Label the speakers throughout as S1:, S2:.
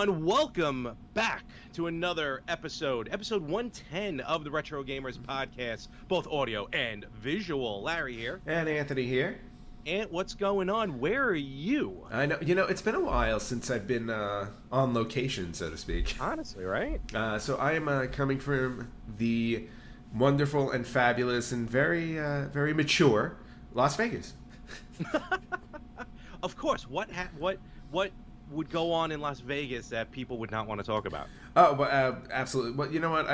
S1: everyone. Welcome back to another episode 110 of the Retro Gamers Podcast, both audio and visual. Larry here.
S2: And Anthony here.
S1: And what's going on? Where are you?
S2: I know, it's been a while since I've been on location, so to speak.
S1: Honestly, right?
S2: So I am coming from the wonderful and fabulous and very mature Las Vegas.
S1: Of course. What would go on in Las Vegas that people would not want to talk about?
S2: Oh, well, absolutely. Well, you know what?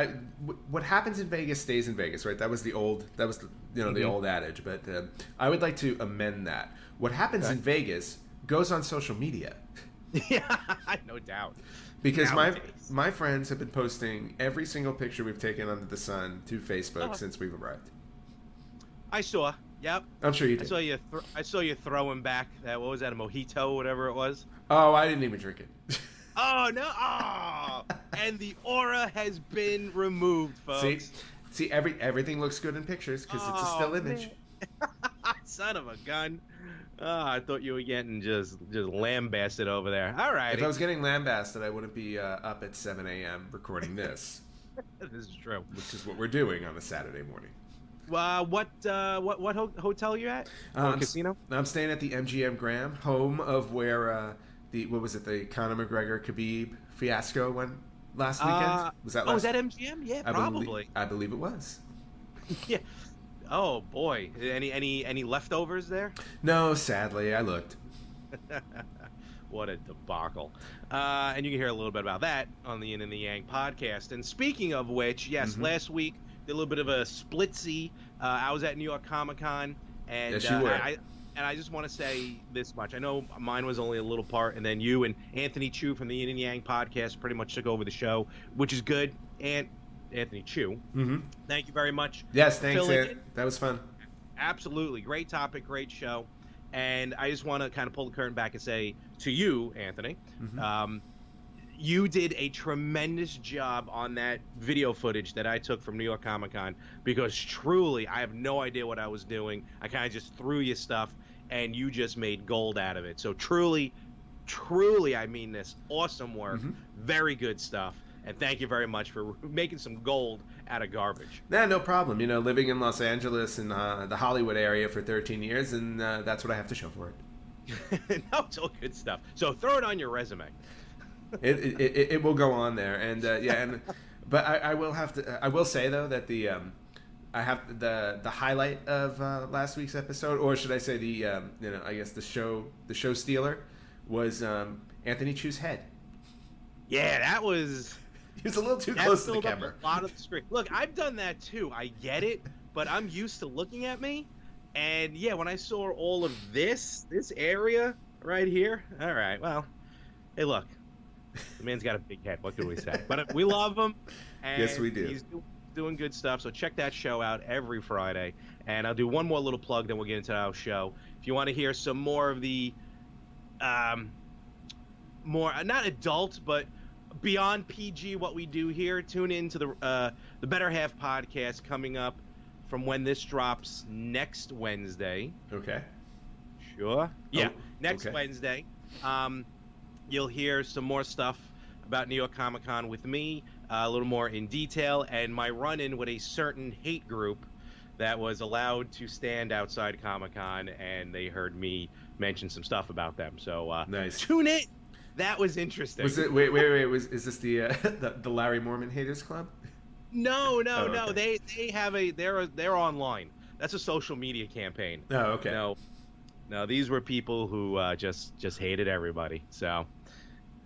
S2: What happens in Vegas stays in Vegas, right? That was the old old adage. But I would like to amend that. What happens in Vegas goes on social media.
S1: Yeah, no doubt.
S2: Because my friends have been posting every single picture we've taken under the sun to Facebook since we've arrived.
S1: I saw. Yep.
S2: I'm sure you did.
S1: I saw you throwing back that. What was that? A mojito, whatever it was.
S2: Oh, I didn't even drink it.
S1: Oh no! Oh, and the aura has been removed, folks.
S2: See, everything looks good in pictures because it's a still image.
S1: Son of a gun! Oh, I thought you were getting just lambasted over there. All right.
S2: If I was getting lambasted, I wouldn't be up at 7 a.m. recording this.
S1: This is true.
S2: Which is what we're doing on a Saturday morning.
S1: What hotel are you at? Or casino?
S2: I'm staying at the MGM Grand, home of where the Conor McGregor Khabib fiasco went last weekend. Was that?
S1: Was that MGM? Yeah, probably.
S2: I believe it was.
S1: Yeah. Oh boy, any leftovers there?
S2: No, sadly, I looked.
S1: What a debacle. And you can hear a little bit about that on the Yin and the Yang podcast. And speaking of which, yes, last week did a little bit of a splitsy. I was at New York Comic Con, and
S2: yes, you were.
S1: I just want to say this much. I know mine was only a little part, and then you and Anthony Chu from the Yin and Yang podcast pretty much took over the show, which is good. And Anthony Chu, thank you very much.
S2: Yes, thanks, Ant. That was fun.
S1: Absolutely. Great topic, great show. And I just want to kind of pull the curtain back and say to you, Anthony, you did a tremendous job on that video footage that I took from New York Comic Con, because truly, I have no idea what I was doing. I kind of just threw you stuff, and you just made gold out of it. So truly, I mean this. Awesome work. Very good stuff. And thank you very much for making some gold out of garbage.
S2: Yeah, no problem. Living in Los Angeles and the Hollywood area for 13 years, and that's what I have to show for
S1: it. No, it's all good stuff. So throw it on your resume.
S2: It will go on there, and but I will say though that I have the highlight of last week's episode, or should I say I guess the show stealer was Anthony Chu's head.
S1: Yeah, that was.
S2: He was a little too close to the camera.
S1: A lot of the screen. Look, I've done that too. I get it, but I'm used to looking at me, and yeah, when I saw all of this area right here, all right, well, hey, look. The man's got a big head. What can we say? But we love him. And
S2: yes, we do.
S1: He's doing good stuff. So check that show out every Friday. And I'll do one more little plug, then we'll get into our show. If you want to hear some more of the more not adult, but beyond PG, what we do here, tune into the Better Half podcast coming up from when this drops next Wednesday.
S2: Okay.
S1: Sure. Yeah, next Wednesday. You'll hear some more stuff about New York Comic Con with me, a little more in detail, and my run-in with a certain hate group that was allowed to stand outside Comic Con, and they heard me mention some stuff about them. So
S2: nice.
S1: Tune in. That was interesting.
S2: Was it? Wait. Is this the Larry Mormon Haters Club?
S1: No. Okay. They have they're online. That's a social media campaign.
S2: Oh, okay.
S1: No, these were people who just hated everybody. So,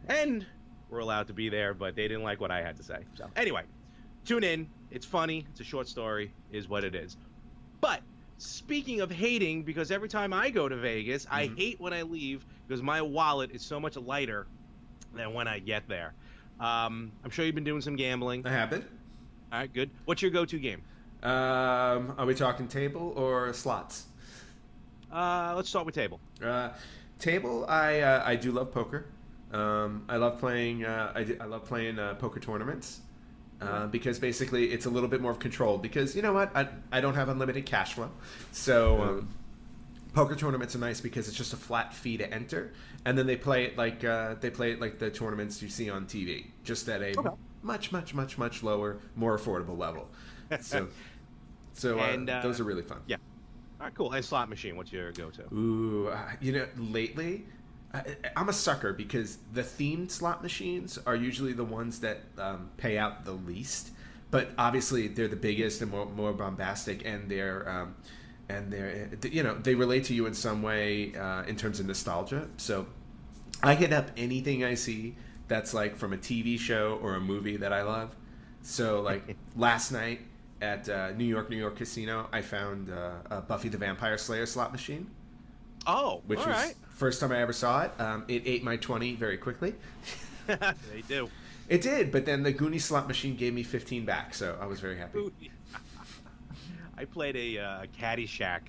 S1: and we're allowed to be there, but they didn't like what I had to say. So, anyway, tune in. It's funny. It's a short story. Is what it is. But speaking of hating, because every time I go to Vegas, I hate when I leave because my wallet is so much lighter than when I get there. I'm sure you've been doing some gambling.
S2: I have been.
S1: All right, good. What's your go-to game?
S2: Are we talking table or slots?
S1: Let's start with table.
S2: Table, I do love poker. I love playing. I love playing poker tournaments because basically it's a little bit more controlled. Because you know what, I don't have unlimited cash flow, so Poker tournaments are nice because it's just a flat fee to enter, and then they play it like the tournaments you see on TV, just at a much lower, more affordable level. So those are really fun.
S1: Yeah. All right, cool. And slot machine, what's your go-to?
S2: Ooh, lately, I'm a sucker because the themed slot machines are usually the ones that pay out the least, but obviously they're the biggest and more bombastic, and they relate to you in some way in terms of nostalgia. So I hit up anything I see that's like from a TV show or a movie that I love. So like last night at New York Casino, I found a Buffy the Vampire Slayer slot machine.
S1: Oh,
S2: which was first time I ever saw it. It ate my 20 very quickly.
S1: They do.
S2: It did, but then the Goonies slot machine gave me 15 back, so I was very happy.
S1: I played a Caddyshack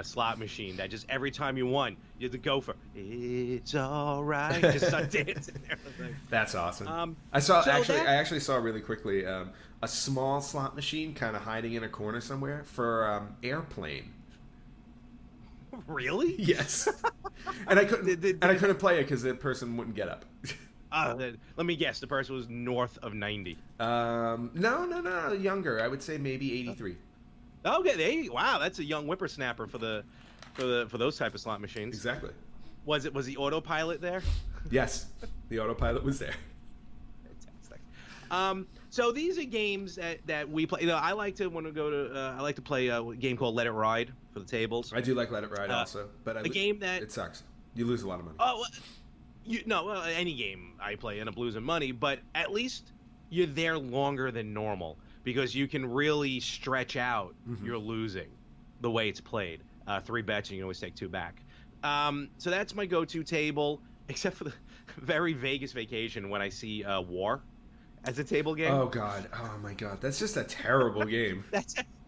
S1: slot machine that just every time you won, you had to go for "It's all right," just start dancing and everything.
S2: That's awesome. I actually saw really quickly a small slot machine kind of hiding in a corner somewhere for Airplane.
S1: Really?
S2: Yes. And I couldn't play it because the person wouldn't get up.
S1: Let me guess. The person was north of 90.
S2: No, younger. I would say maybe 83.
S1: Okay, wow, that's a young whippersnapper for those type of slot machines.
S2: Exactly.
S1: Was the autopilot there?
S2: Yes, the autopilot was there.
S1: Fantastic. So these are games that we play. I like to I like to play a game called Let It Ride for the tables.
S2: I do like Let It Ride also, but
S1: game that
S2: it sucks. You lose a lot of money.
S1: Oh, any game I play end up losing money, but at least you're there longer than normal because you can really stretch out your losing the way it's played. 3 bets and you can always take 2 back. So that's my go-to table, except for the very Vegas Vacation when I see War as a table game.
S2: Oh God! Oh my God! That's just a terrible game.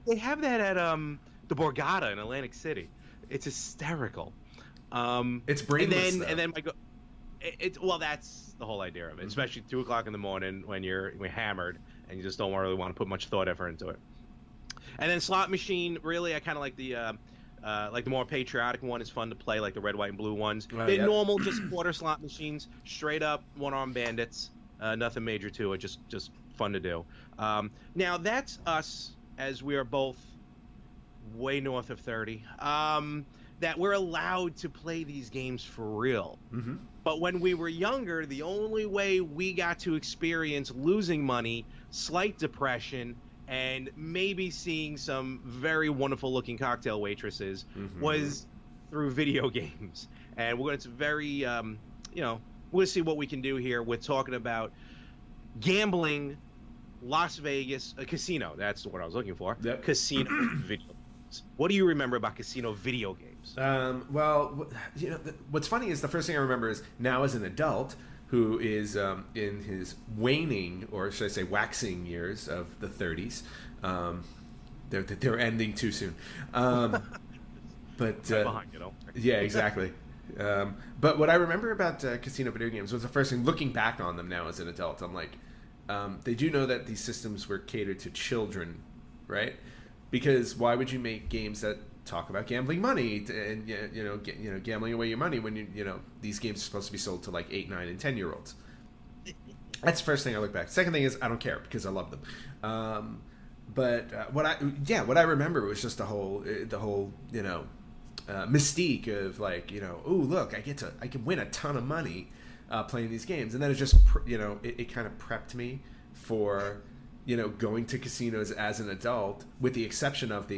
S1: They have that at the Borgata in Atlantic City. It's hysterical.
S2: It's brainless.
S1: And then that's the whole idea of it, especially 2 o'clock in the morning when we're hammered and you just don't really want to put much thought effort into it. And then slot machine, really, I kind of like the more patriotic one. Is fun to play, like the red, white, and blue ones. They're normal, just quarter slot machines, straight up one-arm bandits. Nothing major to it, just fun to do. Now that's us, as we are both way north of 30. That we're allowed to play these games for real. But when we were younger, the only way we got to experience losing money, slight depression, and maybe seeing some very wonderful looking cocktail waitresses was through video games. And we're going to we'll see what we can do here. We're talking about gambling, Las Vegas, a casino. That's what I was looking for.
S2: Yep.
S1: Casino video games. What do you remember about casino video games?
S2: What's funny is the first thing I remember is now as an adult who is in his waning, or should I say waxing years of the 30s. They're ending too soon. But
S1: right behind,
S2: Yeah, exactly. But what I remember about casino video games was the first thing, looking back on them now as an adult, I'm like, they do know that these systems were catered to children, right? Because why would you make games that talk about gambling money and gambling away your money when these games are supposed to be sold to like 8, 9, and 10-year-olds? That's the first thing I look back. Second thing is I don't care because I love them. But what I remember was just the whole mystique of like, oh look, I can win a ton of money playing these games, and then it just it kind of prepped me for going to casinos as an adult, with the exception of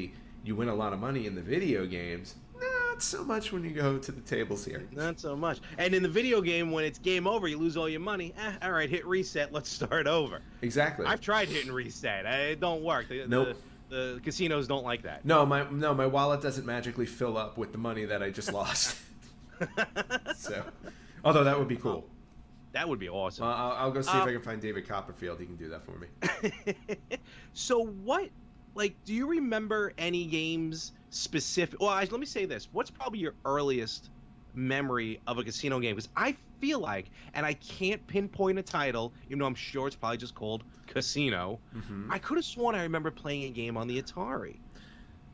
S2: you win a lot of money in the video games. Not so much when you go to the tables here.
S1: Not so much. And in the video game, when it's game over, you lose all your money. All right, hit reset. Let's start over.
S2: Exactly.
S1: I've tried hitting reset. It don't work.
S2: Nope.
S1: The casinos don't like that.
S2: No, my wallet doesn't magically fill up with the money that I just lost. So, although that would be cool.
S1: That would be awesome.
S2: I'll go see if I can find David Copperfield. He can do that for me.
S1: So do you remember any games specific? Well, let me say this. What's probably your earliest memory of a casino game? Because I feel like, and I can't pinpoint a title, even though I'm sure it's probably just called Casino. I could have sworn I remember playing a game on the Atari.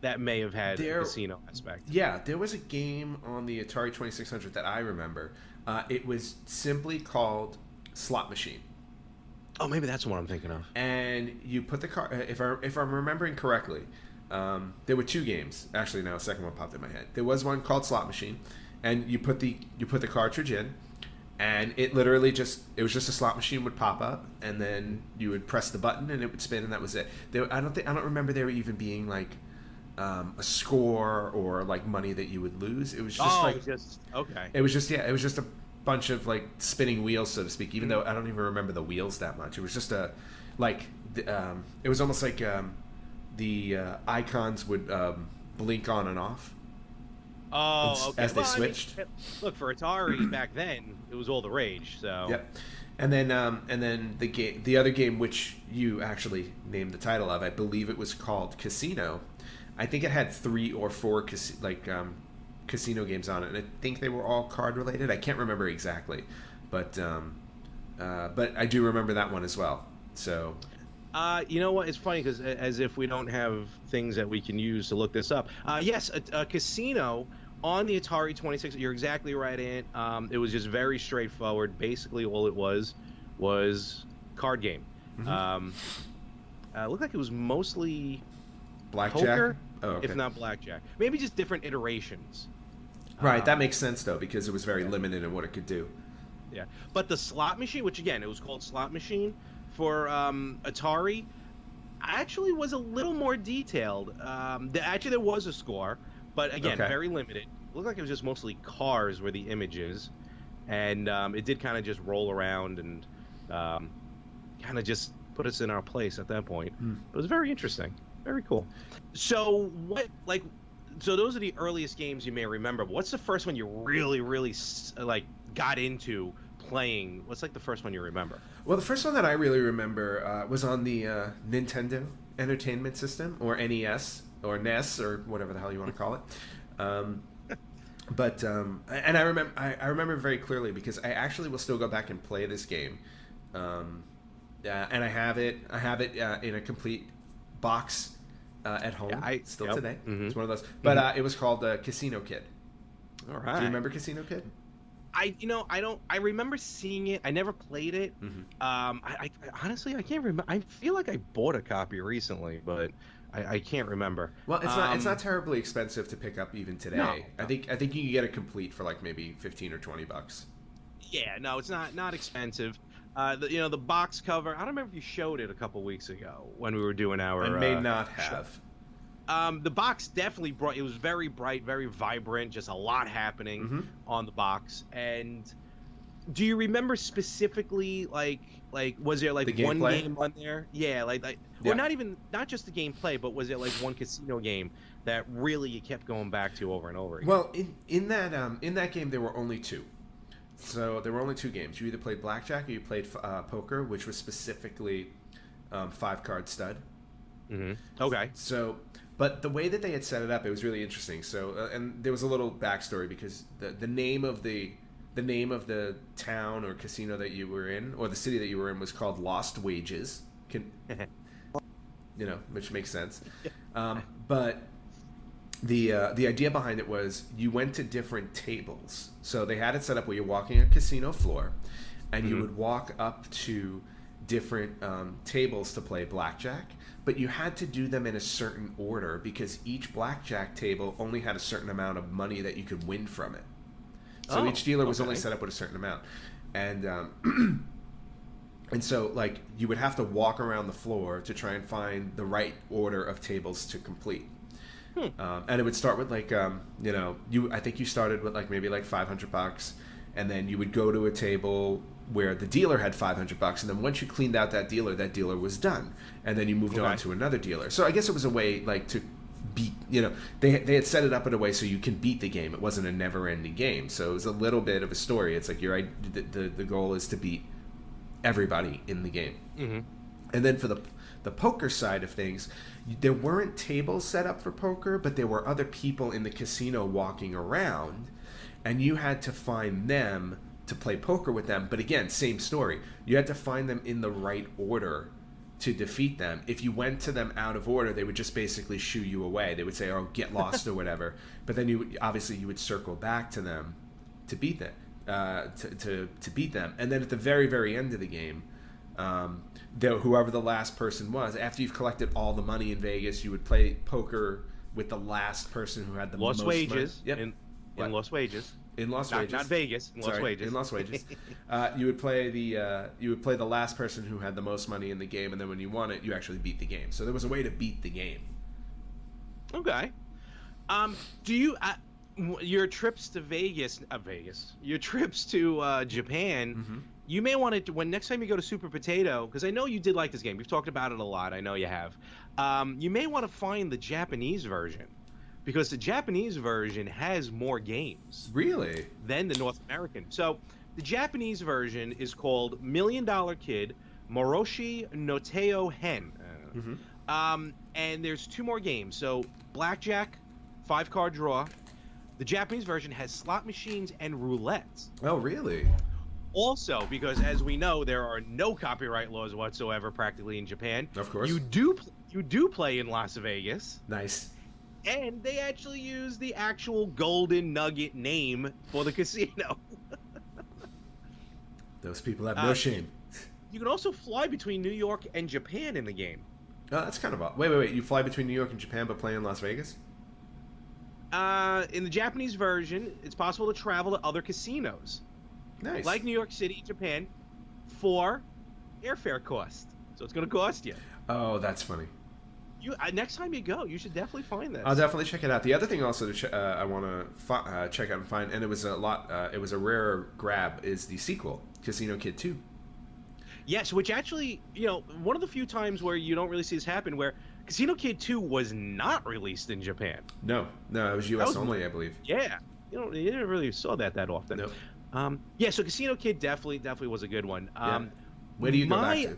S1: that may have had
S2: There,
S1: a casino aspect.
S2: yeah, there was a game on the Atari 2600 that I remember. It was simply called Slot Machine.
S1: Oh, maybe that's what I'm thinking of.
S2: And you put the car. If I'm remembering correctly, there were two games. Actually, now a second one popped in my head. There was one called Slot Machine, and you put the cartridge in, and it literally it was just a slot machine would pop up, and then you would press the button and it would spin, and that was it. I don't remember there even being like a score or like money that you would lose. It was just
S1: okay.
S2: It was just a bunch of like spinning wheels, so to speak. Even though I don't even remember the wheels that much. It was just it was almost like the icons would blink on and off.
S1: Oh, okay.
S2: As they switched.
S1: Look, for Atari back then, it was all the rage. So.
S2: Yep. And then the other game, which you actually named the title of, I believe it was called Casino. I think it had 3 or 4 casino games on it, and I think they were all card related. I can't remember exactly, but I do remember that one as well. So.
S1: You know what? It's funny because as if we don't have things that we can use to look this up. Yes, a casino on the Atari 26. You're exactly right, Ant. It was just very straightforward. Basically, all it was card game.
S2: Mm-hmm.
S1: Looked like it was mostly
S2: blackjack,
S1: poker,
S2: oh, okay.
S1: if not blackjack. Maybe just different iterations.
S2: Right, that makes sense though because it was very limited in what it could do.
S1: Yeah, but the slot machine, which again it was called Slot Machine. For Atari, actually was a little more detailed. Actually, there was a score, but again, very limited. It looked like it was just mostly cars were the images, and it did kind of just roll around and kind of just put us in our place at that point. It was very interesting, very cool. So so those are the earliest games you may remember. But what's the first one you really, really like got into playing? What's like the first one you remember?
S2: Well, the first one that I really remember was on the Nintendo Entertainment System, or NES, or NES, or whatever the hell you want to call it. And I remember very clearly because I actually will still go back and play this game, and I have it in a complete box at home today. Mm-hmm. It's one of those. But it was called Casino Kid.
S1: All right.
S2: Do you remember Casino Kid?
S1: I remember seeing it. I never played it.
S2: Mm-hmm.
S1: I honestly, I can't remember. I feel like I bought a copy recently, but I can't remember.
S2: Well, it's not terribly expensive to pick up even today. No. I think you can get it complete for like maybe $15 or $20.
S1: Yeah, no, it's not expensive. The box cover. I don't remember if you showed it a couple weeks ago when we were doing our.
S2: I may not have.
S1: Show. The box definitely it was very bright, very vibrant, just a lot happening on the box. And do you remember specifically, like was there like one game on there? Yeah, or not just the gameplay, but was there like one casino game that really you kept going back to over and over again?
S2: Well, in that game there were only 2. So there were only 2 games. You either played blackjack or you played poker, which was specifically 5-card stud.
S1: Mm-hmm. Okay.
S2: So. But the way that they had set it up, it was really interesting. So, and there was a little backstory because the name of the town or casino that you were in, or the city that you were in, was called Lost Wages. Which makes sense. But the idea behind it was you went to different tables. So they had it set up where you're walking a casino floor, and you would walk up to different tables to play blackjack. But you had to do them in a certain order because each blackjack table only had a certain amount of money that you could win from it. So each dealer was only set up with a certain amount. And and so like you would have to walk around the floor to try and find the right order of tables to complete. And it would start with like I think you started with like maybe like $500, and then you would go to a table where the dealer had $500, and then once you cleaned out that dealer was done, and then you moved on to another dealer. So I guess it was a way like to beat. They had set it up in a way so you can beat the game. It wasn't a never-ending game, so it was a little bit of a story. It's like the goal is to beat everybody in the game. Mm-hmm. And then for the poker side of things, there weren't tables set up for poker, but there were other people in the casino walking around, and you had to find them to play poker with them. But again, same story. You had to find them in the right order to defeat them. If you went to them out of order, they would just basically shoo you away. They would say, "Oh, get lost" or whatever. But then you would circle back to them to beat them, to beat them. And then at the very, very end of the game, whoever the last person was, after you've collected all the money in Vegas, you would play poker with the last person who had the most
S1: wages.
S2: Money.
S1: Yep. In Lost Wages.
S2: In Las Vegas,
S1: not Vegas. In Lost Wages.
S2: In Las Vegas, you would play the last person who had the most money in the game, and then when you won it, you actually beat the game. So there was a way to beat the game.
S1: Okay. Do you your trips to your trips to Japan?
S2: Mm-hmm.
S1: You may want to, when next time you go to Super Potato, because I know you did like this game. We've talked about it a lot. I know you have. You may want to find the Japanese version, because the Japanese version has more games.
S2: Really?
S1: Than the North American. So the Japanese version is called $1 Million Kid Moroshi no Teo Hen.
S2: Mm-hmm.
S1: And there's 2 more games. So blackjack, 5-card draw. The Japanese version has slot machines and roulette.
S2: Oh, really?
S1: Also, because as we know, there are no copyright laws whatsoever practically in Japan.
S2: Of course.
S1: You do play in Las Vegas.
S2: Nice.
S1: And they actually use the actual Golden Nugget name for the casino.
S2: Those people have no shame.
S1: You can also fly between New York and Japan in the game.
S2: Oh, that's kind of odd. Wait. You fly between New York and Japan but play in Las Vegas?
S1: In the Japanese version, it's possible to travel to other casinos.
S2: Nice.
S1: Like New York City, Japan, for airfare cost. So it's going to cost you.
S2: Oh, that's funny.
S1: Next time you go, you should definitely find this.
S2: I'll definitely check it out. The other thing also I want to check out and find, and it was a rare grab, is the sequel, Casino Kid 2.
S1: Yes, which actually, one of the few times where you don't really see this happen, where Casino Kid 2 was not released in Japan.
S2: No, it was U.S. only, I believe.
S1: Yeah, you didn't really saw that often.
S2: No.
S1: So Casino Kid definitely was a good one.
S2: Where do you go back to?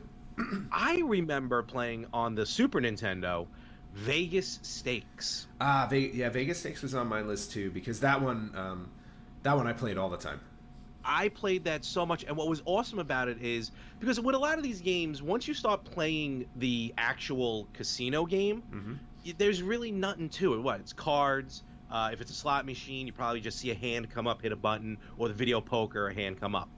S1: I remember playing on the Super Nintendo Vegas Stakes.
S2: Vegas Stakes was on my list too, because that one I played all the time.
S1: I played that so much, and what was awesome about it is, because with a lot of these games, once you start playing the actual casino game,
S2: mm-hmm.
S1: there's really nothing to it. It's cards. If it's a slot machine, you probably just see a hand come up, hit a button, or the video poker, a hand come up.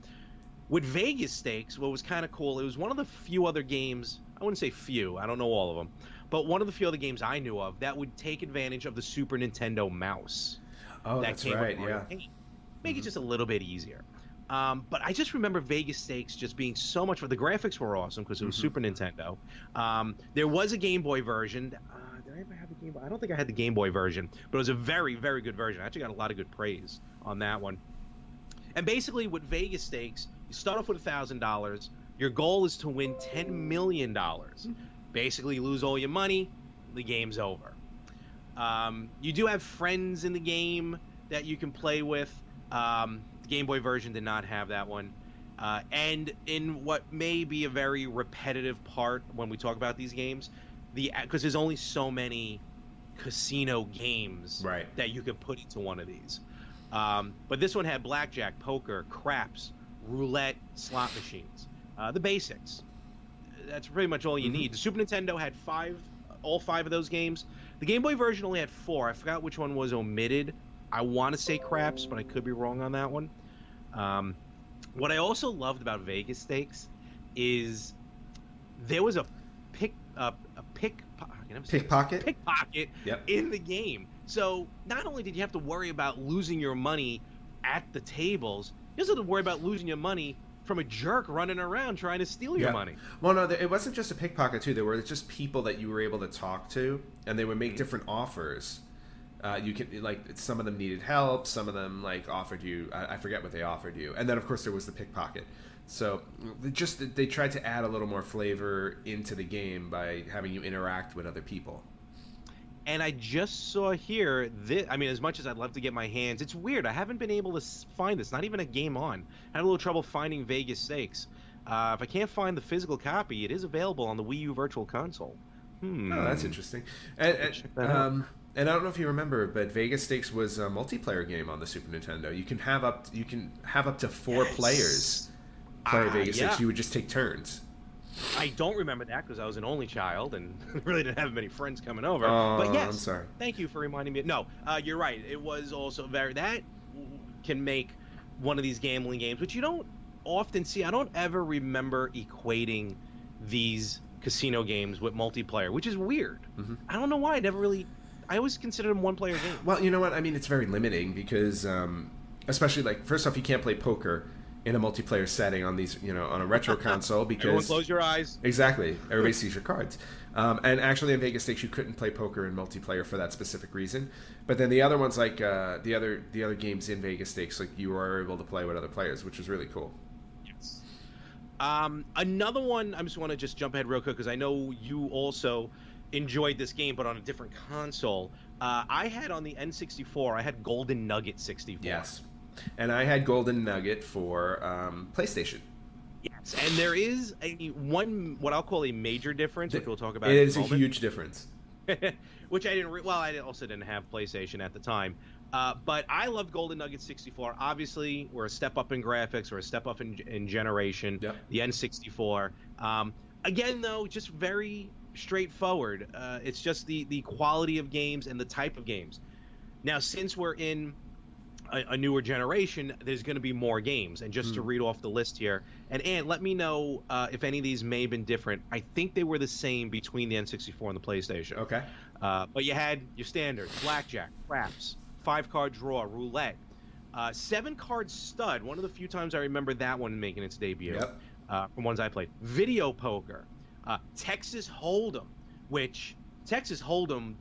S1: With Vegas Stakes, what was kind of cool, it was one of the few other games, I wouldn't say few, I don't know all of them, but one of the few other games I knew of that would take advantage of the Super Nintendo mouse.
S2: Oh, that's right, yeah.
S1: Make it just a little bit easier. But I just remember Vegas Stakes just being so much fun. The graphics were awesome because it was Super Nintendo. There was a Game Boy version. Did I ever have a Game Boy? I don't think I had the Game Boy version, but it was a very, very good version. I actually got a lot of good praise on that one. And basically, with Vegas Stakes, you start off with $1,000. Your goal is to win $10 million. Basically, you lose all your money, the game's over. You do have friends in the game that you can play with. The Game Boy version did not have that one. And in what may be a very repetitive part when we talk about these games, because there's only so many casino games that you could put into one of these. But this one had blackjack, poker, craps, roulette, slot machines. The basics. That's pretty much all you need. The Super Nintendo had all 5 of those games. The Game Boy version only had 4. I forgot which one was omitted. I want to say craps, but I could be wrong on that one. What I also loved about Vegas Stakes is there was a pickpocket in the game. So not only did you have to worry about losing your money at the tables, you also had to worry about losing your money from a jerk running around trying to steal your money.
S2: Well, no, it wasn't just a pickpocket too. There were just people that you were able to talk to, and they would make different offers. You can some of them needed help, some of them offered you. I forget what they offered you, and then of course there was the pickpocket. So they tried to add a little more flavor into the game by having you interact with other people.
S1: And I just saw here, as much as I'd love to get my hands, it's weird. I haven't been able to find this. Not even a game on. I had a little trouble finding Vegas Stakes. If I can't find the physical copy, it is available on the Wii U Virtual Console.
S2: Oh, that's interesting. And I don't know if you remember, but Vegas Stakes was a multiplayer game on the Super Nintendo. You can have up to 4 players play Vegas Stakes. You would just take turns.
S1: I don't remember that because I was an only child and really didn't have many friends coming over.
S2: Oh,
S1: But yes,
S2: I'm sorry.
S1: thank you for reminding me. No, you're right. It was also that can make one of these gambling games, which you don't often see. I don't ever remember equating these casino games with multiplayer, which is weird.
S2: Mm-hmm.
S1: I don't know why. I always considered them one-player games.
S2: Well, you know what? I mean, it's very limiting because, especially like first off, you can't play poker in a multiplayer setting on these, on a retro console because
S1: Everyone close your eyes.
S2: Exactly, everybody sees your cards. And actually, in Vegas Stakes, you couldn't play poker in multiplayer for that specific reason. But then the other ones, like the other games in Vegas Stakes, like you are able to play with other players, which is really cool.
S1: Yes. Another one. I just want to jump ahead real quick because I know you also enjoyed this game, but on a different console. I had on the N64. I had Golden Nugget 64.
S2: Yes. And I had Golden Nugget for PlayStation.
S1: Yes, and there is what I'll call a major difference, which we'll talk about.
S2: It is a huge difference.
S1: Which I didn't. I also didn't have PlayStation at the time, but I loved Golden Nugget 64. Obviously, we're a step up in graphics, we're a step up in generation.
S2: Yep.
S1: The N64. Again, though, just very straightforward. It's just the quality of games and the type of games. Now, since we're in a newer generation, there's going to be more games. And just to read off the list here, and Ant, let me know if any of these may have been different. I think they were the same between the N64 and the PlayStation.
S2: Okay.
S1: But you had your standards: blackjack, craps, 5-card draw, roulette, 7-card stud. One of the few times I remember that one making its debut.
S2: Yep.
S1: From ones I played. Video poker, Texas Hold'em, which Texas Hold'em,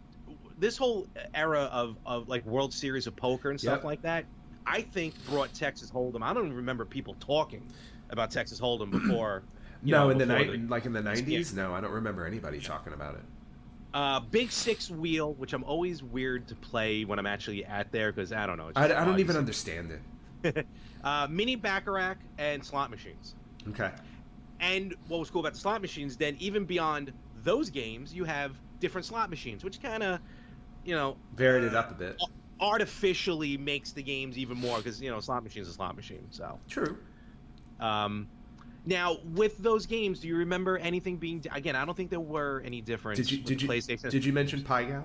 S1: this whole era of like World Series of Poker and stuff like that, I think brought Texas Hold'em. I don't even remember people talking about Texas Hold'em before.
S2: In the 90s. No, I don't remember anybody talking about it.
S1: Big Six Wheel, which I'm always weird to play when I'm actually at there because I don't know.
S2: I don't even understand it.
S1: Mini Baccarat and slot machines.
S2: Okay.
S1: And what was cool about the slot machines, then even beyond those games, you have different slot machines, which kind of,
S2: varied it up a bit.
S1: Artificially makes the games even more because, slot machine's a slot machine. So
S2: true.
S1: Now, with those games, do you remember anything being... Again, I don't think there were any difference with PlayStation.
S2: Did you mention Pai Gow?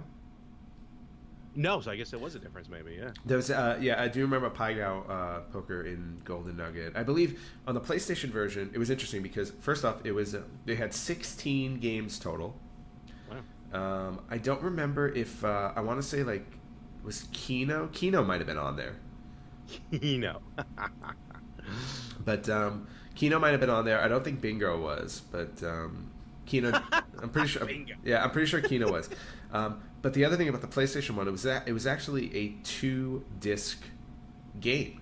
S1: No, so I guess there was a difference maybe, yeah.
S2: There was, I do remember Pai Gow poker in Golden Nugget. I believe on the PlayStation version, it was interesting because, first off, they had 16 games total. Wow. I don't remember if, I want to say, was Keno? Keno might have been on there.
S1: Keno.
S2: But Keno might have been on there. I don't think Bingo was, but Keno. I'm pretty sure.
S1: Bingo.
S2: Yeah, I'm pretty sure Keno was. But the other thing about the PlayStation one, it was actually a 2-disc game.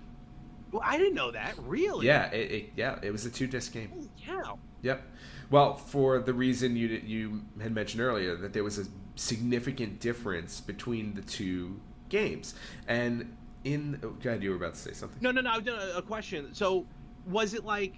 S1: Well, I didn't know that. Really?
S2: Yeah, it was a 2-disc game.
S1: Holy cow.
S2: Yep. Well, for the reason you had mentioned earlier, that there was a significant difference between the two games, and God, you were about to say something.
S1: No. A question. So, was it like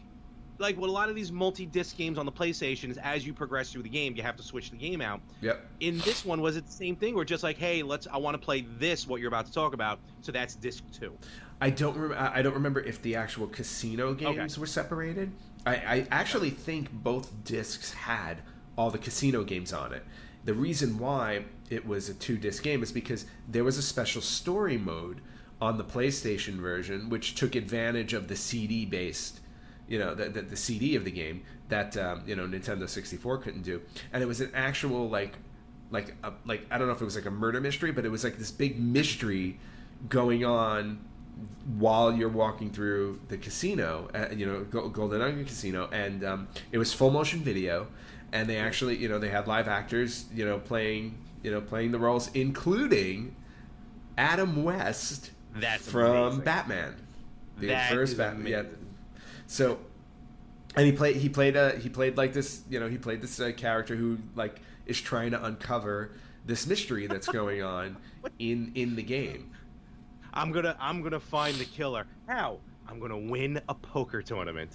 S1: what a lot of these multi-disc games on the PlayStation is, as you progress through the game, you have to switch the game out?
S2: Yep.
S1: In this one, was it the same thing, or just like, hey, I want to play this, what you're about to talk about, so that's disc 2?
S2: I don't remember if the actual casino games were separated. I actually think both discs had all the casino games on it. The reason why it was a 2-disc game is because there was a special story mode on the PlayStation version, which took advantage of the CD-based, the CD of the game that Nintendo 64 couldn't do, and it was an actual like I don't know if it was like a murder mystery, but it was like this big mystery going on while you're walking through the casino, Golden Nugget Casino, and it was full motion video, and they actually, they had live actors, playing the roles, including Adam West.
S1: That's
S2: from
S1: amazing.
S2: Batman, the
S1: That
S2: first
S1: is
S2: Batman.
S1: amazing.
S2: Yeah. So, and he played like this, he played this character who like is trying to uncover this mystery that's going on in the game.
S1: I'm gonna find the killer. How? I'm gonna win a poker tournament.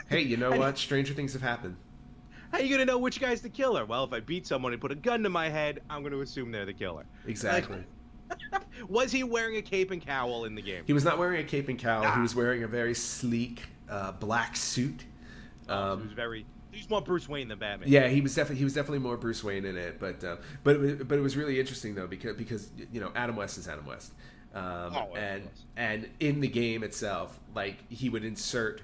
S2: Hey, you know what? Stranger things have happened.
S1: How are you gonna know which guy's the killer? Well, if I beat someone and put a gun to my head, I'm gonna assume they're the killer.
S2: Exactly.
S1: Was he wearing a cape and cowl in the game?
S2: He was not wearing a cape and cowl. He was wearing a very sleek black suit.
S1: He was very. He's more Bruce Wayne than Batman.
S2: Yeah, he was definitely more Bruce Wayne in it, but it was really interesting though because Adam West is Adam West, and in the game itself, like he would insert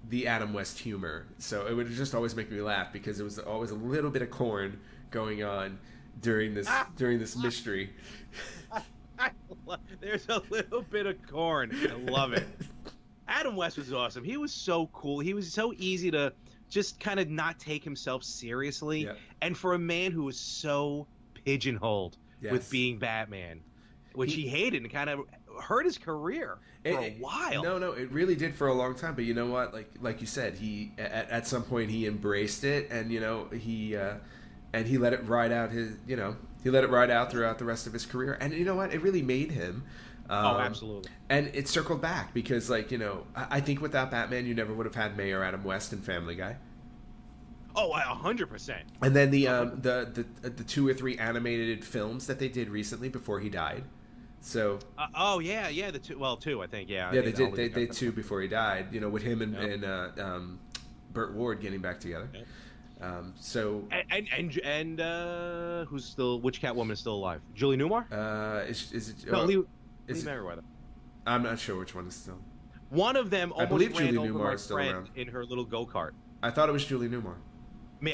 S2: the Adam West humor, so it would just always make me laugh because there was always a little bit of corn going on during this mystery.
S1: There's a little bit of corn. I love it. Adam West was awesome. He was so cool. He was so easy to just kind of not take himself seriously.
S2: Yeah.
S1: And for a man who was so pigeonholed with being Batman, which he hated and kind of hurt his career for a while.
S2: No, it really did for a long time. But you know what? Like you said, he at some point he embraced it, and he let it ride out he let it ride out throughout the rest of his career. And you know what? It really made him.
S1: Absolutely.
S2: And it circled back because, I think without Batman, you never would have had Mayor Adam West and Family Guy.
S1: Oh, 100%.
S2: And then the 2 or 3 animated films that they did recently before he died. So.
S1: The two, I think, yeah.
S2: Yeah, they did 2 before he died. With him and Burt Ward getting back together.
S1: Yep.
S2: And
S1: who's still? Which Catwoman is still alive? Julie Newmar?
S2: Is it?
S1: No, Lee Merriweather.
S2: I'm not sure which one is still.
S1: One of them almost ran over my friend
S2: around.
S1: in her little go-kart.
S2: I thought it was Julie Newmar.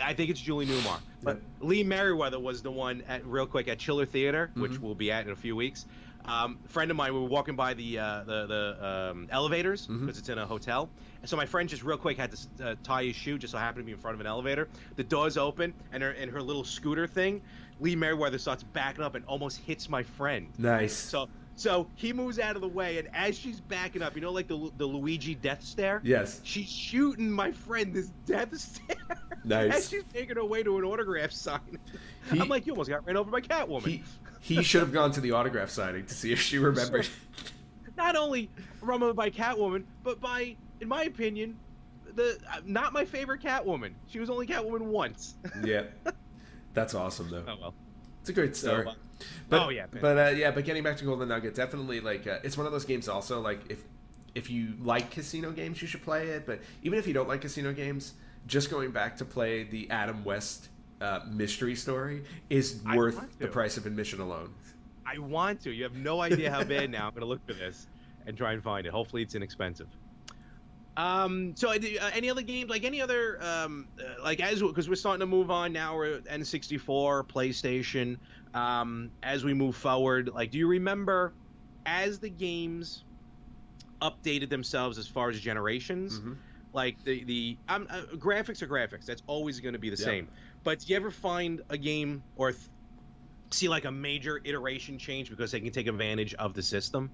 S1: I think it's Julie Newmar. But Lee Merriweather was the one at Chiller Theater, which we'll be at in a few weeks. Friend of mine, we were walking by the elevators because it's in a hotel. And so my friend just real quick had to tie his shoe, just so happened to be in front of an elevator. The doors open, and her little scooter thing, Lee Merriweather starts backing up and almost hits my friend.
S2: Nice.
S1: So he moves out of the way, and as she's backing up, like the Luigi death stare?
S2: Yes.
S1: She's shooting my friend this death stare.
S2: Nice.
S1: As she's taking her way to an autograph sign. I'm like, you almost got ran over by Catwoman.
S2: He should have gone to the autograph signing to see if she remembered.
S1: Not only run over by Catwoman, but by, in my opinion, not my favorite Catwoman. She was only Catwoman once.
S2: Yeah. That's awesome, though.
S1: Oh, well.
S2: It's a great story. But getting back to Golden Nugget, definitely it's one of those games also if you like casino games, you should play it. But even if you don't like casino games, just going back to play the Adam West mystery story is worth the price of admission alone.
S1: I want to. You have no idea how bad now. I'm going to look for this and try and find it. Hopefully it's inexpensive. So any other games, because we're starting to move on now, we're at N64, PlayStation. As we move forward, do you remember as the games updated themselves as far as generations, the graphics are graphics. That's always going to be the same. But do you ever find a game or see a major iteration change because they can take advantage of the system?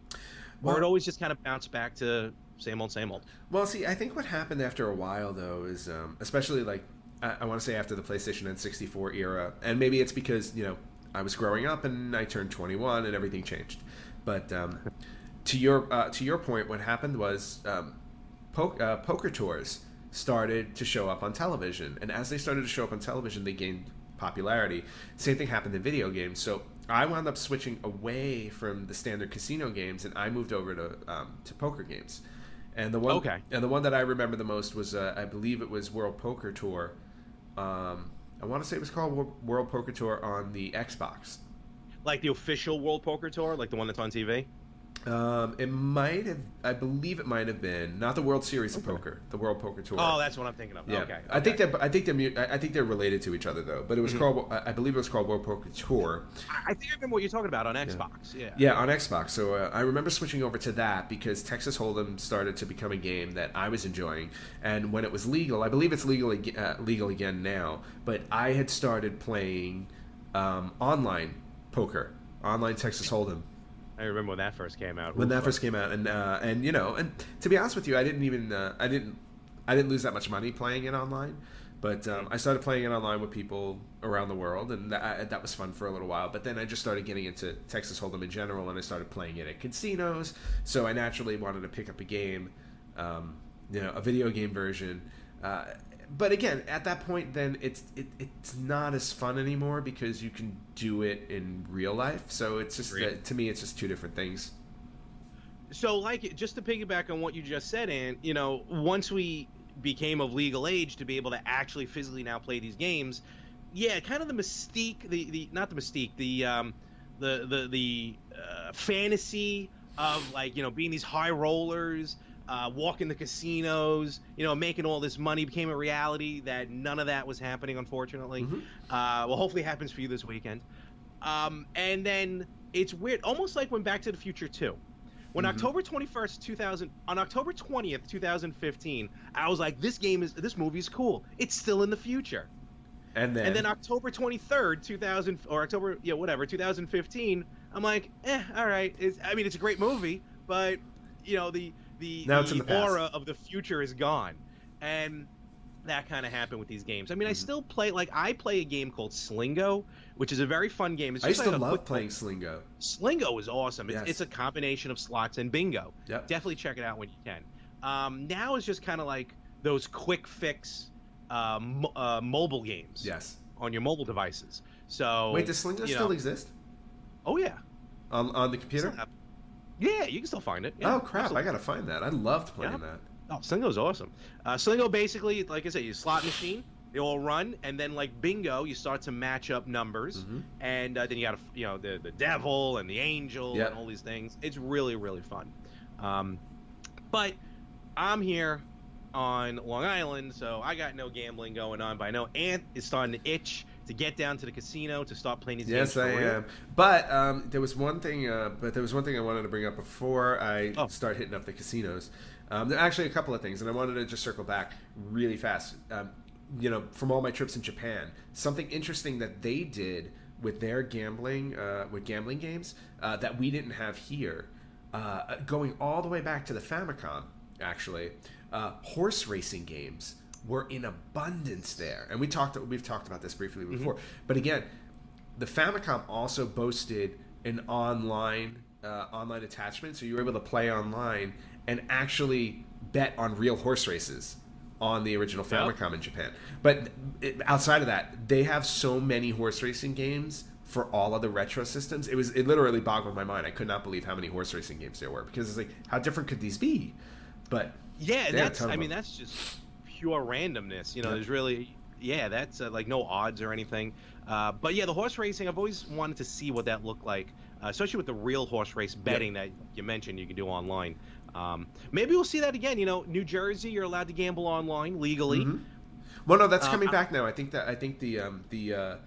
S1: Or it always just kind of bounced back to same old, same old?
S2: Well, see, I think what happened after a while, though, is especially I want to say after the PlayStation N64 era, and maybe it's because, I was growing up and I turned 21 and everything changed. But to your point, what happened was poker tours started to show up on television, and as they started to show up on television, they gained popularity. Same thing happened in video games. So I wound up switching away from the standard casino games, and I moved over to poker games. And the one that I remember the most was I believe it was World Poker Tour. I want to say it was called World Poker Tour on the Xbox.
S1: Like the official World Poker Tour, like the one that's on TV?
S2: It might have. I believe it might have been not the World Series of Poker, the World Poker Tour.
S1: Oh, that's what I'm thinking of.
S2: Yeah.
S1: Okay.
S2: I think they're related to each other though. But it was called. I believe it was called World Poker Tour.
S1: I think I remember what you're talking about on Xbox. Yeah.
S2: Yeah, on Xbox. So I remember switching over to that because Texas Hold'em started to become a game that I was enjoying, and when it was legal, I believe it's legal again now. But I had started playing online poker, online Texas Hold'em.
S1: I remember when that first came out.
S2: And to be honest with you, I didn't lose that much money playing it online, but I started playing it online with people around the world, and that was fun for a little while. But then I just started getting into Texas Hold'em in general, and I started playing it at casinos. So I naturally wanted to pick up a game, a video game version. But again, at that point, then it's not as fun anymore because you can do it in real life. So it's just to me, it's just two different things.
S1: So, just to piggyback on what you just said, Ann, once we became of legal age to be able to actually physically now play these games, yeah, kind of the mystique, the not the mystique, the fantasy of, like, you know, being these high rollers, walking the casinos, you know, making all this money became a reality. That none of that was happening, unfortunately. Well, hopefully it happens for you this weekend. And then it's weird, almost like when Back to the Future 2. When October 21st, on October 20th, 2015, I was like, this movie's cool. It's still in the future. And then October 23rd, 2015, I'm like, all right. It's a great movie, but, you know, the aura of the future is gone. And that kind of happened with these games. I mean, I still play, like, I play a game called Slingo, which is a very fun game.
S2: I used to love playing Slingo.
S1: Slingo is awesome. It's a combination of slots and bingo.
S2: Yep.
S1: Definitely check it out when you can. Now it's just kind of like those quick fix mobile games.
S2: Yes.
S1: On your mobile devices. So
S2: wait, does Slingo still exist?
S1: Oh yeah.
S2: On the computer?
S1: Yeah, you can still find it. Yeah,
S2: oh crap! Absolutely. I gotta find that. I loved playing that.
S1: Oh, Slingo's awesome. Slingo basically, like I said, you slot machine. They all run, and then like bingo, you start to match up numbers, and then you got the devil and the angel and all these things. It's really, really fun. But I'm here on Long Island, so I got no gambling going on. But I know Ant is starting to itch to get down to the casino to start playing these games.
S2: Yes, I am. But there was one thing. I wanted to bring up before I start hitting up the casinos. There are actually a couple of things, and I wanted to just circle back really fast. From all my trips in Japan, something interesting that they did with their gambling games that we didn't have here, going all the way back to the Famicom, actually, horse racing games were in abundance there, and we've talked about this briefly before. But again, the Famicom also boasted an online attachment, so you were able to play online and actually bet on real horse races on the original Famicom in Japan. But outside of that, they have so many horse racing games for all of the retro systems. It literally boggled my mind. I could not believe how many horse racing games there were, because it's like, how different could these be? But
S1: yeah, that's just pure randomness. There's really that's like no odds or anything. But yeah, the horse racing, I've always wanted to see what that looked like, especially with the real horse race betting that you mentioned you can do online. Maybe we'll see that again. New Jersey, you're allowed to gamble online legally.
S2: Well, no, that's coming back now. I think the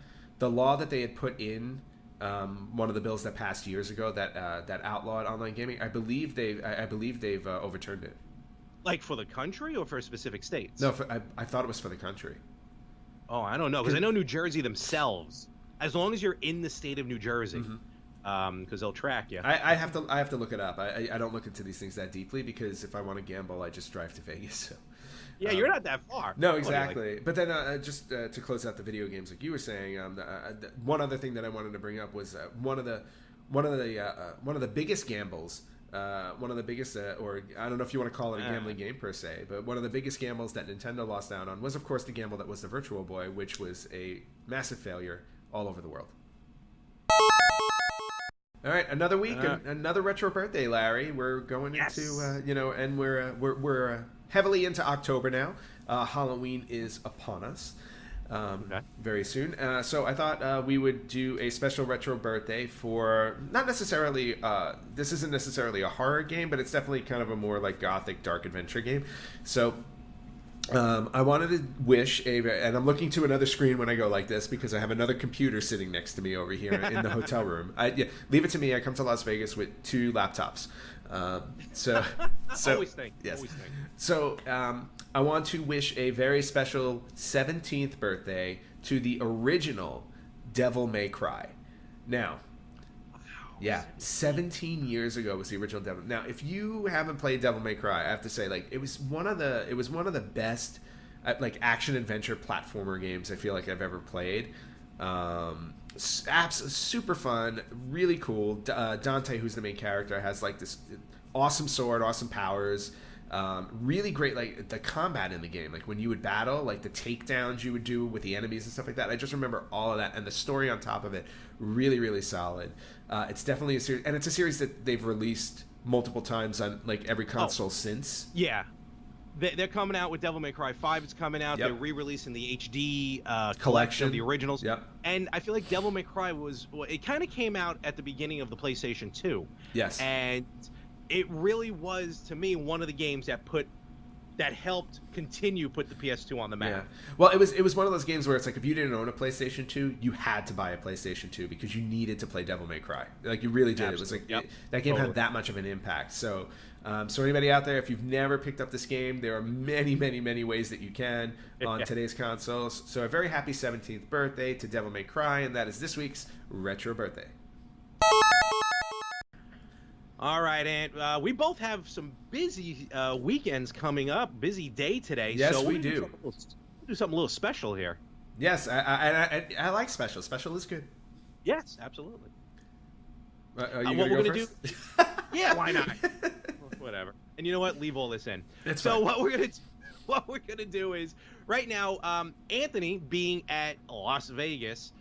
S2: law that they had put in one of the bills that passed years ago that outlawed online gaming, I believe they've overturned it.
S1: Like for the country or for specific states?
S2: No, I thought it was for the country.
S1: Oh, I don't know, because I know New Jersey themselves, as long as you're in the state of New Jersey. Because they'll track you.
S2: I have to look it up. I don't look into these things that deeply, because if I want to gamble, I just drive to Vegas. So.
S1: Yeah, you're not that far.
S2: No, exactly. But then just to close out the video games, like you were saying, one other thing that I wanted to bring up was one of the biggest gambles. One of the biggest, or I don't know if you want to call it a gambling game per se, but one of the biggest gambles that Nintendo lost out on was, of course, the gamble that was the Virtual Boy, which was a massive failure all over the world. All right, another week, another retro birthday, Larry. We're going into, and we're heavily into October now. Halloween is upon us very soon. So I thought we would do a special retro birthday for not necessarily. This isn't necessarily a horror game, but it's definitely kind of a more like gothic, dark adventure game. So. I wanted to wish and I'm looking to another screen when I go like this, because I have another computer sitting next to me over here in the hotel room. Leave it to me. I come to Las Vegas with 2 laptops. So
S1: always think.
S2: Yes.
S1: Always think.
S2: So I want to wish a very special 17th birthday to the original Devil May Cry. Now. Yeah, 17 years ago was the original Devil. Now, if you haven't played Devil May Cry, I have to say, like, it was one of the best like action adventure platformer games I feel like I've ever played. Super fun, really cool. Dante, who's the main character, has like this awesome sword, awesome powers. Really great, like the combat in the game, like when you would battle, like the takedowns you would do with the enemies and stuff like that. I just remember all of that, and the story on top of it, really, really solid. It's definitely a series, and it's a series that they've released multiple times on like every console since.
S1: Yeah, they're coming out with Devil May Cry 5. It's coming out.
S2: Yep.
S1: They're re-releasing the HD
S2: collection
S1: of the originals.
S2: Yep.
S1: And I feel like Devil May Cry it kind of came out at the beginning of the PlayStation 2.
S2: Yes.
S1: And it really was, to me, one of the games that helped continue put the PS2 on the map.
S2: Yeah. Well, it was one of those games where it's like if you didn't own a PlayStation 2, you had to buy a PlayStation 2 because you needed to play Devil May Cry. Like you really did.
S1: Absolutely.
S2: It was like that game had that much of an impact. So, so anybody out there, if you've never picked up this game, there are many, many, many ways that you can on today's consoles. So a very happy 17th birthday to Devil May Cry, and that is this week's retro birthday.
S1: All right, Ant. We both have some busy weekends coming up. Busy day today.
S2: Yes,
S1: so
S2: we do.
S1: Do something a little special here.
S2: Yes, I like special. Special is good.
S1: Yes, absolutely.
S2: Are you
S1: what
S2: gonna
S1: we're
S2: go
S1: gonna
S2: first?
S1: do? Yeah, why not? Whatever. And you know what? Leave all this in.
S2: It's
S1: so
S2: fine.
S1: what we're gonna do is right now, Anthony being at Las Vegas.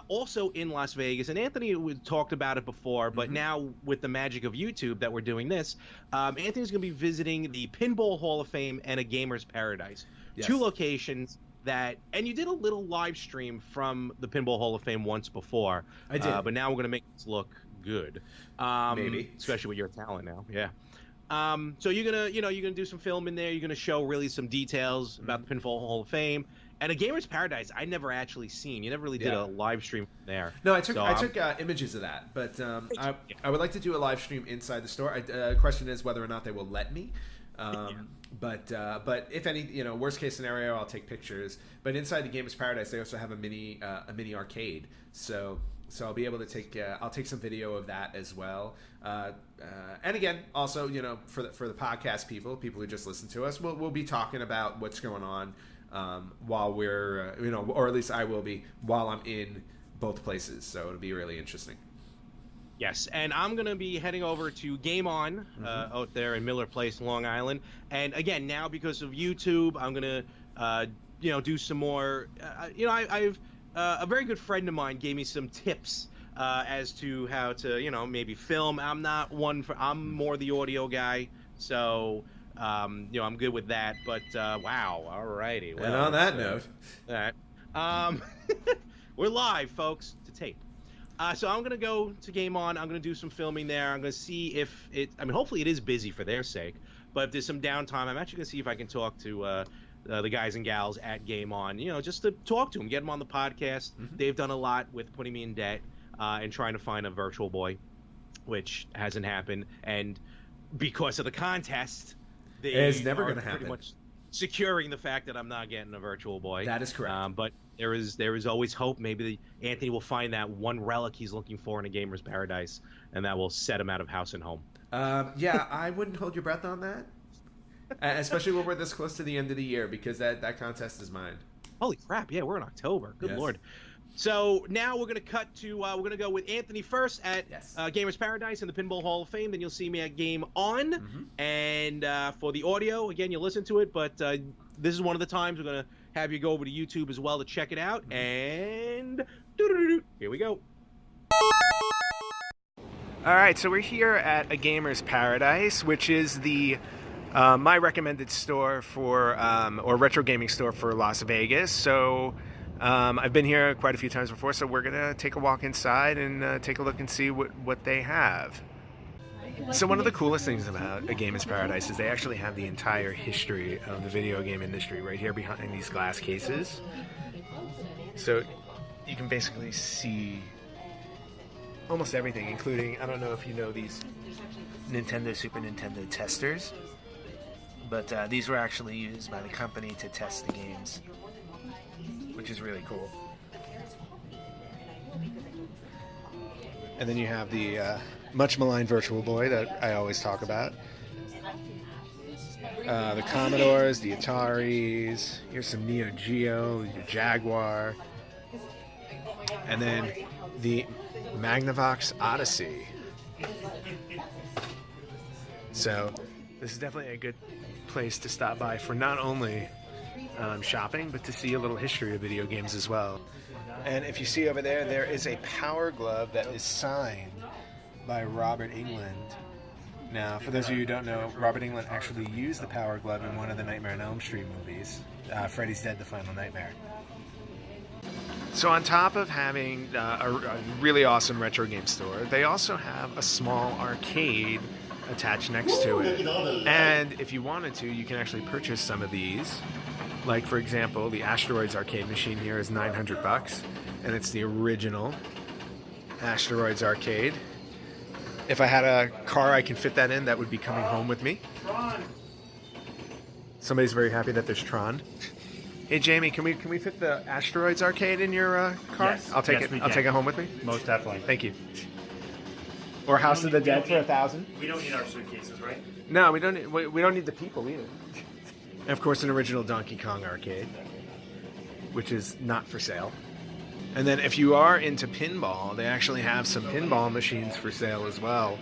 S1: Also in Las Vegas, and Anthony talked about it before, but now with the magic of YouTube that we're doing this, Anthony's going to be visiting the Pinball Hall of Fame and a Gamer's Paradise.
S2: Yes.
S1: 2 locations and you did a little live stream from the Pinball Hall of Fame once before.
S2: I did.
S1: But now we're going to make this look good.
S2: Maybe.
S1: Especially with your talent now, yeah. So you're gonna do some film in there. You're gonna show really some details about the Pinball Hall of Fame. And a Gamer's Paradise, I never actually seen. You never really did a live stream there.
S2: No, I took images of that, but I would like to do a live stream inside the store. The question is whether or not they will let me. But if any, worst case scenario, I'll take pictures. But inside the Gamer's Paradise, they also have a mini arcade. So I'll be able to I'll take some video of that as well. And again, also, for the podcast people who just listen to us, we'll be talking about what's going on. While we're, or at least I will be while I'm in both places. So it'll be really interesting.
S1: Yes, and I'm going to be heading over to Game On out there in Miller Place, Long Island. And again, now because of YouTube, I'm going to, do some more. I've a very good friend of mine gave me some tips as to how to, maybe film. I'm I'm more the audio guy. So. I'm good with that, but wow, alrighty. Well,
S2: and on that note,
S1: we're live, folks, to tape. So I'm gonna go to Game On. I'm gonna do some filming there. I'm gonna see if hopefully it is busy for their sake, but if there's some downtime, I'm actually gonna see if I can talk to the guys and gals at Game On. Just to talk to them, get them on the podcast. They've done a lot with putting me in debt and trying to find a virtual boy, which hasn't happened, and because of the contest.
S2: It's never going to happen.
S1: Pretty much securing the fact that I'm not getting a virtual boy.
S2: That is correct.
S1: But there is always hope. Maybe Anthony will find that one relic he's looking for in a Gamer's Paradise, and that will set him out of house and home.
S2: Yeah, I wouldn't hold your breath on that, especially when we're this close to the end of the year, because that contest is mine.
S1: Holy crap! Yeah, we're in October. Good
S2: Yes.
S1: Lord. So now we're going to cut to we're going to go with Anthony first at Gamer's Paradise and the Pinball Hall of Fame. Then you'll see me at Game On. And for the audio, again, you'll listen to it. But this is one of the times we're going to have you go over to YouTube as well to check it out. And here we go.
S3: All right, so we're here at a Gamer's Paradise, which is the my recommended store for or retro gaming store for Las Vegas. So. I've been here quite a few times before, so we're going to take a walk inside and take a look and see what they have. So one of the coolest things about a Gamer's Paradise is they actually have the entire history of the video game industry right here behind these glass cases. So you can basically see almost everything, including, I don't know if you know these Nintendo, Super Nintendo testers, but these were actually used by the company to test the games, which is really cool. And then you have the much maligned Virtual Boy that I always talk about. The Commodores, the Ataris, here's some Neo Geo, your Jaguar, and then the Magnavox Odyssey. So this is definitely a good place to stop by for not only shopping, but to see a little history of video games as well. And if you see over there, there is a Power Glove that is signed by Robert England. Now, for those of you who don't know, Robert Englund actually used the Power Glove in one of the Nightmare on Elm Street movies, Freddy's Dead: The Final Nightmare. So on top of having a really awesome retro game store, they also have a small arcade attached next to it. And if you wanted to, you can actually purchase some of these. Like, for example, the Asteroids arcade machine here is $900, and it's the original Asteroids arcade. If I had a car I can fit that in, that would be coming home with me. Somebody's very happy that there's Tron. Hey Jamie, can we fit the Asteroids arcade in your car?
S4: Yes.
S3: I'll take
S4: Yes,
S3: it.
S4: we
S3: I'll
S4: can.
S3: take it home with me.
S4: Most definitely.
S3: Thank you. Or House of the Dead for $1,000.
S4: We don't need our suitcases, right?
S3: No, we don't. We don't need the people either. And of course, an original Donkey Kong arcade, which is not for sale. And then if you are into pinball, they actually have some pinball machines for sale as well.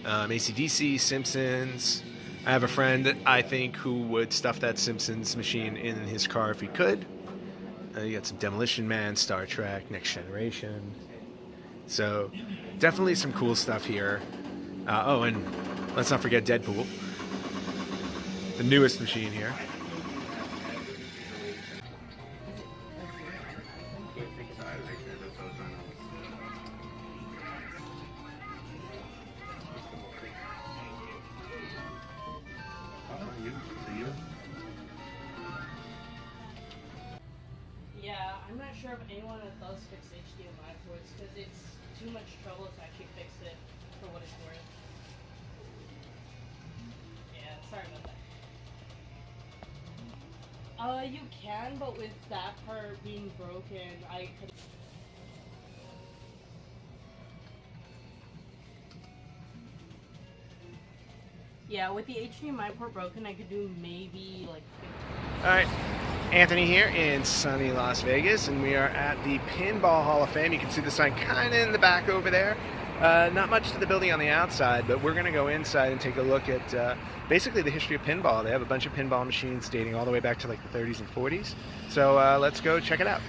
S3: AC/DC, Simpsons. I have a friend, I think, who would stuff that Simpsons machine in his car if he could. You got some Demolition Man, Star Trek, Next Generation. So definitely some cool stuff here. Oh, and let's not forget Deadpool, the newest machine here.
S5: Yeah, I'm not sure if anyone that does fix HDMI ports because it's too much trouble to actually fix it for what it's worth. Yeah, sorry about that. You can, but with that part being broken, I could. Yeah, with the HDMI port broken, I could do maybe like 50.
S3: All right, Anthony here in sunny Las Vegas, and we are at the Pinball Hall of Fame. You can see the sign kind of in the back over there. Not much to the building on the outside, but we're going to go inside and take a look at basically the history of pinball. They have a bunch of pinball machines dating all the way back to like the 30s and 40s. So let's go check it out.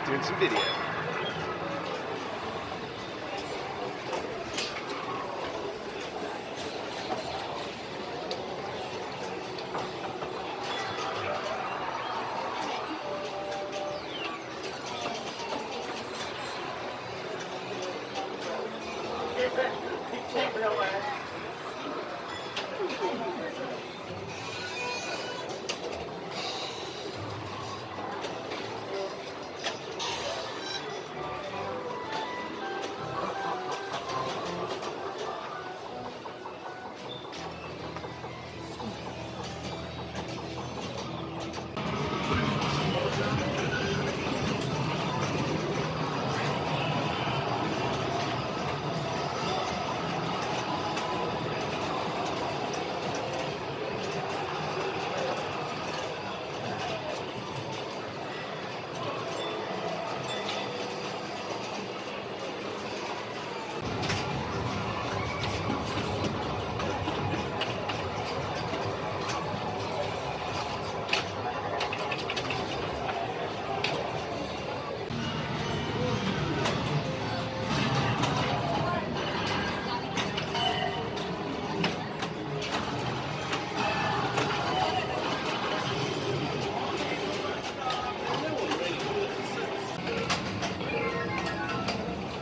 S3: Doing some video.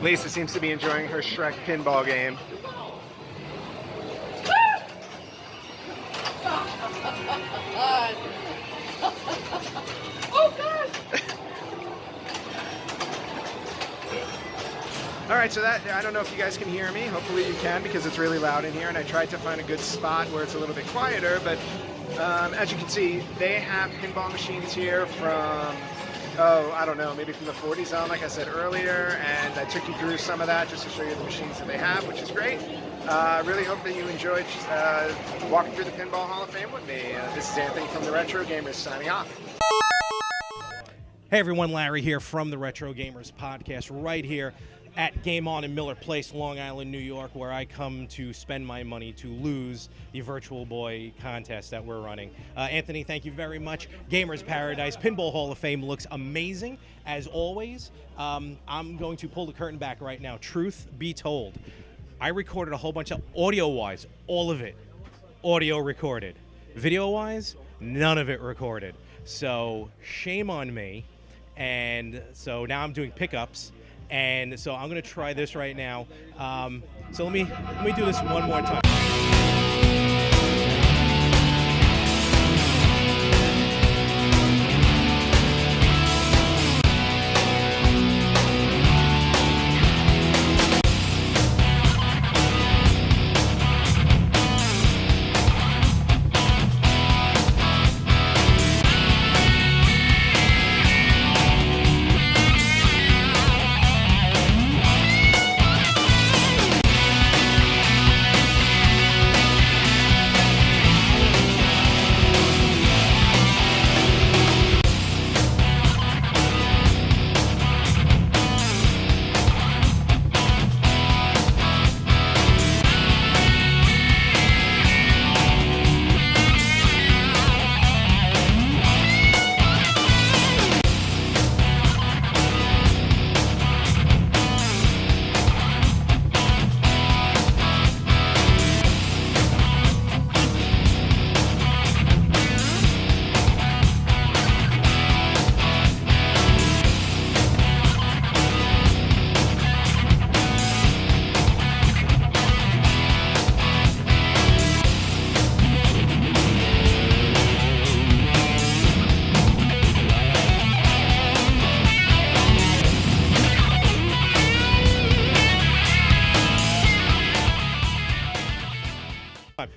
S3: Lisa seems to be enjoying her Shrek pinball game.
S5: Oh God!
S3: All right, so that, I don't know if you guys can hear me. Hopefully you can because it's really loud in here, and I tried to find a good spot where it's a little bit quieter, but as you can see, they have pinball machines here from, oh, I don't know, maybe from the 40s on, like I said earlier, and I took you through some of that just to show you the machines that they have, which is great. I really hope that you enjoyed walking through the Pinball Hall of Fame with me. This is Anthony from the Retro Gamers signing off.
S1: Hey everyone, Larry here from the Retro Gamers podcast, right here at Game On in Miller Place, Long Island, New York, where I come to spend my money to lose the Virtual Boy contest that we're running. Anthony, thank you very much. Gamers Paradise, Pinball Hall of Fame looks amazing, as always. I'm going to pull the curtain back right now. Truth be told, I recorded a whole bunch of audio-wise, all of it audio recorded. Video-wise, none of it recorded. So shame on me. And so now I'm doing pickups. And so I'm going to try this right now. So let me do this one more time.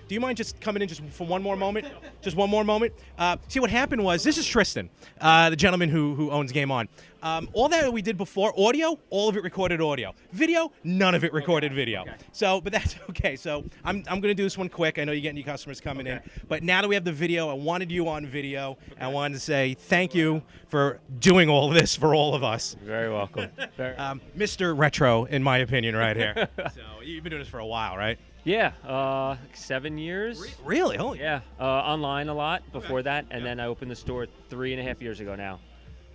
S1: Do you mind just coming in just for one more moment? Just one more moment? See, what happened was, this is Tristan, the gentleman who owns Game On. All that we did before, audio, all of it recorded audio. Video, none of it recorded video. Okay. So, but that's okay. So I'm going to do this one quick. I know you're getting your customers coming in. But now that we have the video, I wanted you on video. Okay. And I wanted to say thank you for doing all of this for all of us.
S4: You're very welcome.
S1: Mr. Retro, in my opinion, right here. So you've been doing this for a while, right?
S4: Yeah, 7 years.
S1: Really? Holy.
S4: Yeah, online a lot before that, and then I opened the store 3.5 years ago now.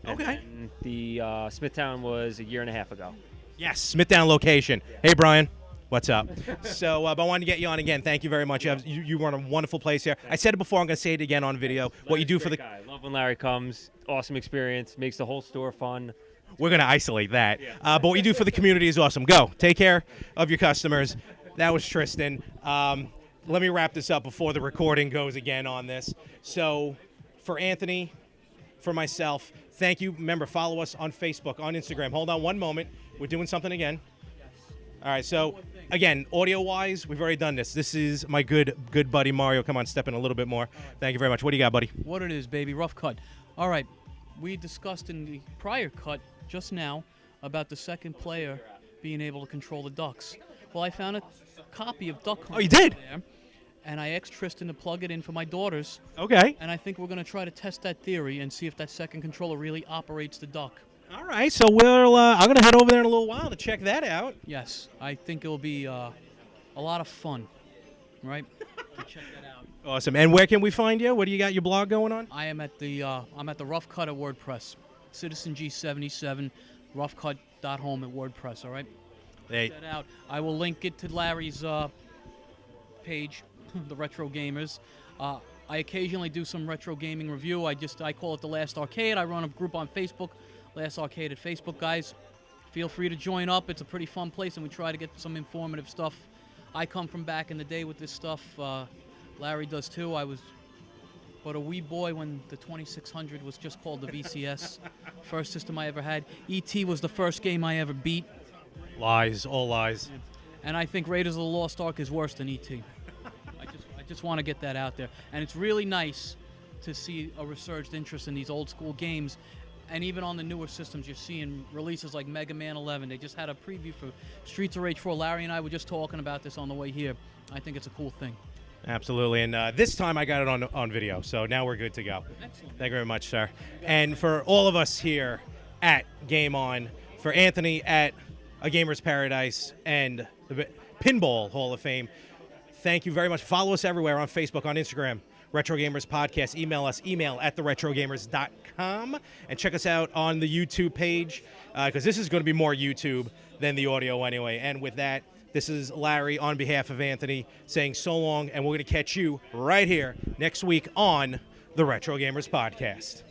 S4: And then the Smithtown was a year and a half ago.
S1: Yes, Smithtown location. Yeah. Hey, Brian. What's up? So, but I wanted to get you on again. Thank you very much. You run a wonderful place here. I said it before. I'm going to say it again on video. What you do for the
S4: guy. Love when Larry comes. Awesome experience. Makes the whole store fun.
S1: We're going to isolate that. Yeah. But what you do for the community is awesome. Go. Take care of your customers. That was Tristan. Let me wrap this up before the recording goes again on this. So, for Anthony, for myself, thank you. Remember, follow us on Facebook, on Instagram. Hold on one moment. We're doing something again. All right, so, again, audio-wise, we've already done this. This is my good buddy Mario. Come on, step in a little bit more. Thank you very much. What do you got, buddy?
S6: What it is, baby. Rough cut. All right. We discussed in the prior cut just now about the second player being able to control the ducks. Well, I found a copy of Duck Hunt.
S1: Oh, you did?
S6: There, and I asked Tristan to plug it in for my daughters.
S1: Okay.
S6: And I think we're going to try to test that theory and see if that second controller really operates the duck.
S1: All right, so I'm going to head over there in a little while to check that out.
S6: Yes, I think it'll be a lot of fun, right? To check that out.
S1: Awesome. And where can we find you? What do you got your blog going on?
S6: I am at the Rough Cut at WordPress, Citizen G77, roughcut.home at WordPress. All right.
S1: Hey.
S6: Check that out. I will link it to Larry's page, the Retro Gamers. I occasionally do some retro gaming review. I call it The Last Arcade. I run a group on Facebook, Last Arcade at Facebook, guys. Feel free to join up. It's a pretty fun place, and we try to get some informative stuff. I come from back in the day with this stuff. Larry does too. I was but a wee boy when the 2600 was just called the VCS. First system I ever had. E.T. was the first game I ever beat.
S1: Lies, all lies.
S6: And I think Raiders of the Lost Ark is worse than E.T. I just want to get that out there. And it's really nice to see a resurged interest in these old school games. and even on the newer systems, you're seeing releases like Mega Man 11. They just had a preview for Streets of Rage 4. Larry and I were just talking about this on the way here. I think it's a cool thing.
S7: Absolutely, and this time I got it on video, so now we're good to go.
S6: Excellent.
S7: Thank you very much, sir. And for all of us here at Game On, for Anthony at A Gamer's Paradise and the Pinball Hall of Fame, thank you very much. Follow us everywhere on Facebook, on Instagram, Retro Gamers Podcast. Email us, email@theretrogamers.com, and check us out on the YouTube page, because this is going to be more YouTube than the audio anyway. And with that, this is Larry on behalf of Anthony saying so long, and we're going to catch you right here next week on the Retro Gamers Podcast.